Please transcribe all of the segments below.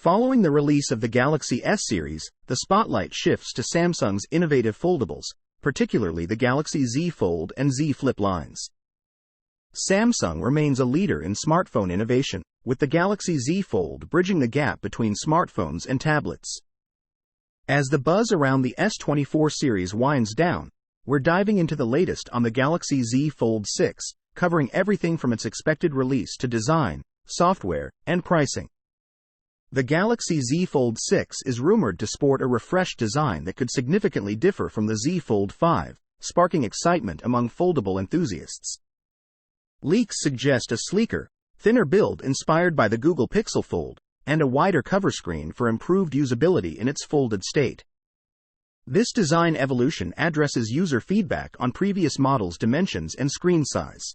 Following the release of the Galaxy S series, the spotlight shifts to Samsung's innovative foldables, particularly the Galaxy Z Fold and Z Flip lines. Samsung remains a leader in smartphone innovation, with the Galaxy Z Fold bridging the gap between smartphones and tablets. As the buzz around the S24 series winds down, we're diving into the latest on the Galaxy Z Fold6, covering everything from its expected release to design, software, and pricing. The Galaxy Z Fold6 is rumored to sport a refreshed design that could significantly differ from the Z Fold 5, sparking excitement among foldable enthusiasts. Leaks suggest a sleeker, thinner build inspired by the Google Pixel Fold, and a wider cover screen for improved usability in its folded state. This design evolution addresses user feedback on previous models' dimensions and screen size.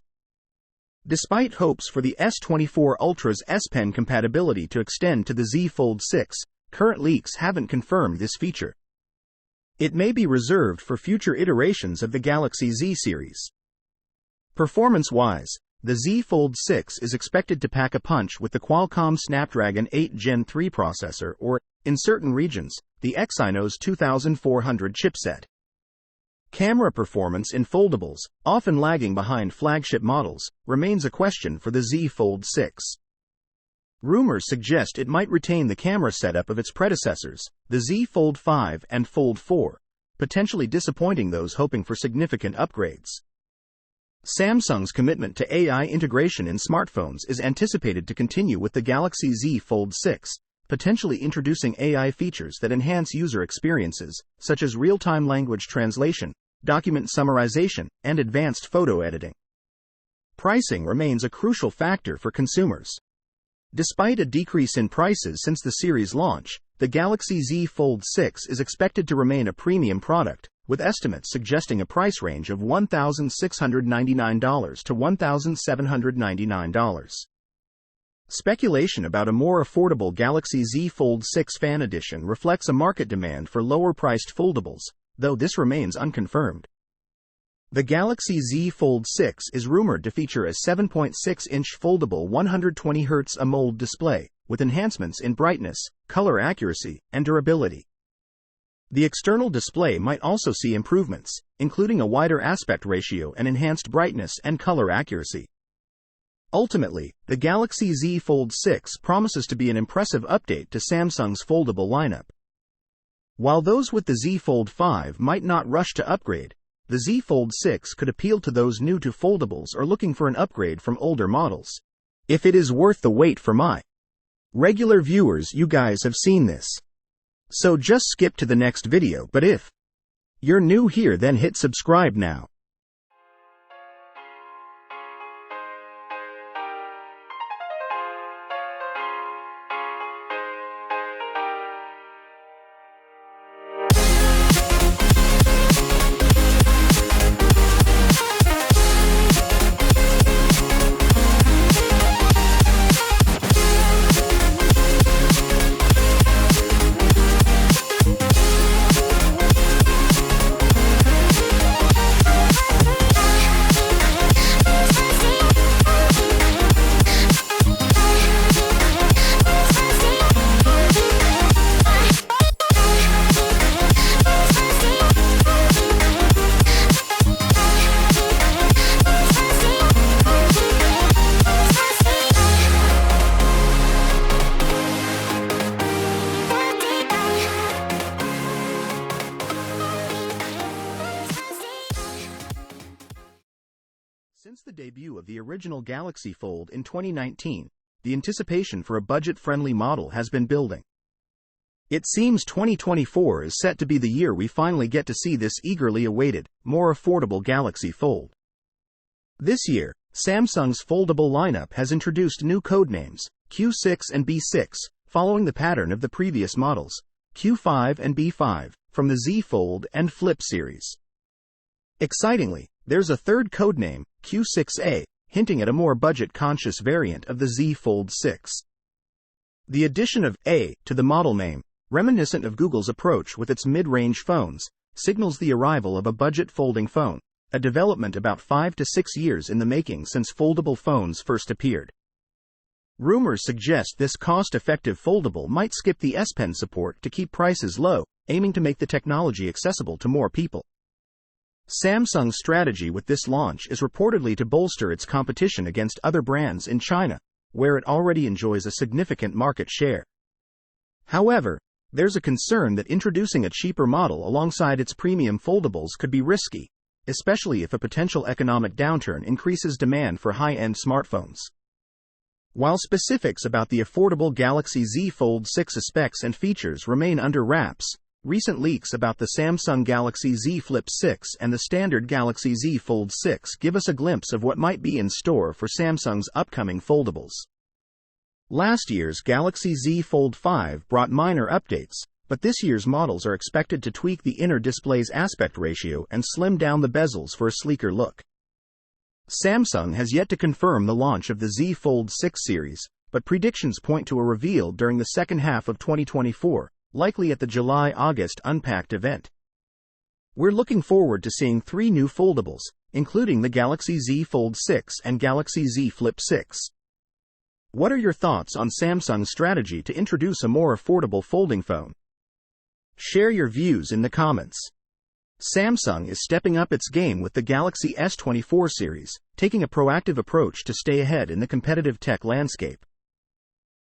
Despite hopes for the S24 Ultra's S Pen compatibility to extend to the Z Fold 6, current leaks haven't confirmed this feature. It may be reserved for future iterations of the Galaxy Z series. Performance-wise, the Z Fold 6 is expected to pack a punch with the Qualcomm Snapdragon 8 Gen 3 processor or, in certain regions, the Exynos 2400 chipset. Camera performance in foldables, often lagging behind flagship models, remains a question for the Z Fold 6. Rumors suggest it might retain the camera setup of its predecessors, the Z Fold 5 and Fold 4, potentially disappointing those hoping for significant upgrades. Samsung's commitment to AI integration in smartphones is anticipated to continue with the Galaxy Z Fold 6, potentially introducing AI features that enhance user experiences, such as real-time language translation, document summarization, and advanced photo editing. Pricing remains a crucial factor for consumers. Despite a decrease in prices since the series launch, the Galaxy Z Fold 6 is expected to remain a premium product, with estimates suggesting a price range of $1,699 to $1,799. Speculation about a more affordable Galaxy Z Fold 6 Fan Edition reflects a market demand for lower-priced foldables, though this remains unconfirmed. The Galaxy Z Fold 6 is rumored to feature a 7.6-inch foldable 120Hz AMOLED display, with enhancements in brightness, color accuracy, and durability. The external display might also see improvements, including a wider aspect ratio and enhanced brightness and color accuracy. Ultimately, the Galaxy Z Fold 6 promises to be an impressive update to Samsung's foldable lineup. While those with the Z Fold 5 might not rush to upgrade, the Z Fold 6 could appeal to those new to foldables or looking for an upgrade from older models. If it is worth the wait for my regular viewers, you guys have seen this. So just skip to the next video, but if you're new here, then hit subscribe now. Since the debut of the original Galaxy Fold in 2019, the anticipation for a budget-friendly model has been building. It seems 2024 is set to be the year we finally get to see this eagerly awaited, more affordable Galaxy Fold. This year, Samsung's foldable lineup has introduced new codenames, Q6 and B6, following the pattern of the previous models, Q5 and B5, from the Z Fold and Flip series. Excitingly, there's a third codename, Q6A, hinting at a more budget-conscious variant of the Z Fold 6. The addition of A to the model name, reminiscent of Google's approach with its mid-range phones, signals the arrival of a budget folding phone, a development about 5 to 6 years in the making since foldable phones first appeared. Rumors suggest this cost-effective foldable might skip the S Pen support to keep prices low, aiming to make the technology accessible to more people. Samsung's strategy with this launch is reportedly to bolster its competition against other brands in China, where it already enjoys a significant market share. However, there's a concern that introducing a cheaper model alongside its premium foldables could be risky, especially if a potential economic downturn increases demand for high-end smartphones. While specifics about the affordable Galaxy Z Fold6 specs and features remain under wraps, recent leaks about the Samsung Galaxy Z Flip 6 and the standard Galaxy Z Fold 6 give us a glimpse of what might be in store for Samsung's upcoming foldables. Last year's Galaxy Z Fold 5 brought minor updates, but this year's models are expected to tweak the inner display's aspect ratio and slim down the bezels for a sleeker look. Samsung has yet to confirm the launch of the Z Fold 6 series, but predictions point to a reveal during the second half of 2024, likely at the July-August Unpacked event. We're looking forward to seeing 3 new foldables, including the Galaxy Z Fold 6 and Galaxy Z Flip 6. What are your thoughts on Samsung's strategy to introduce a more affordable folding phone? Share your views in the comments. Samsung is stepping up its game with the Galaxy S24 series, taking a proactive approach to stay ahead in the competitive tech landscape.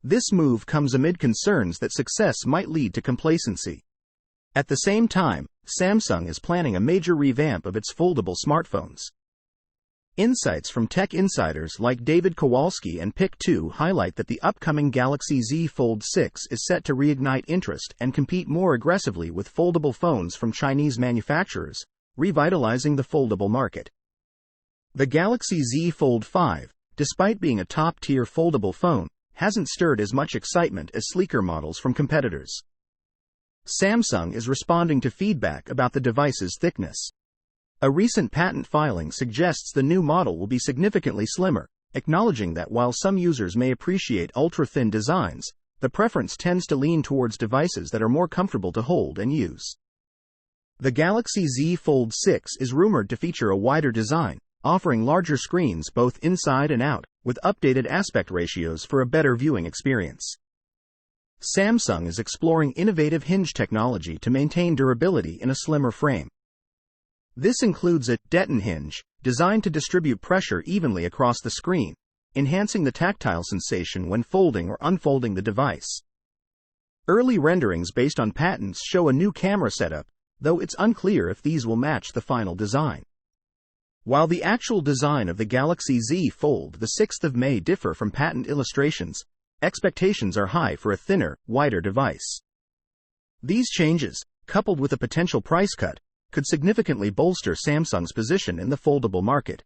This move comes amid concerns that success might lead to complacency. At the same time, Samsung is planning a major revamp of its foldable smartphones. Insights from tech insiders like David Kowalski and Pick2 highlight that the upcoming Galaxy Z Fold 6 is set to reignite interest and compete more aggressively with foldable phones from Chinese manufacturers, revitalizing the foldable market. The Galaxy Z Fold 5, despite being a top-tier foldable phone, hasn't stirred as much excitement as sleeker models from competitors. Samsung is responding to feedback about the device's thickness. A recent patent filing suggests the new model will be significantly slimmer, acknowledging that while some users may appreciate ultra-thin designs, the preference tends to lean towards devices that are more comfortable to hold and use. The Galaxy Z Fold 6 is rumored to feature a wider design, offering larger screens both inside and out, with updated aspect ratios for a better viewing experience. Samsung is exploring innovative hinge technology to maintain durability in a slimmer frame. This includes a Deton hinge, designed to distribute pressure evenly across the screen, enhancing the tactile sensation when folding or unfolding the device. Early renderings based on patents show a new camera setup, though it's unclear if these will match the final design. While the actual design of the Galaxy Z Fold the 6th of May differ from patent illustrations, expectations are high for a thinner, wider device. These changes, coupled with a potential price cut, could significantly bolster Samsung's position in the foldable market.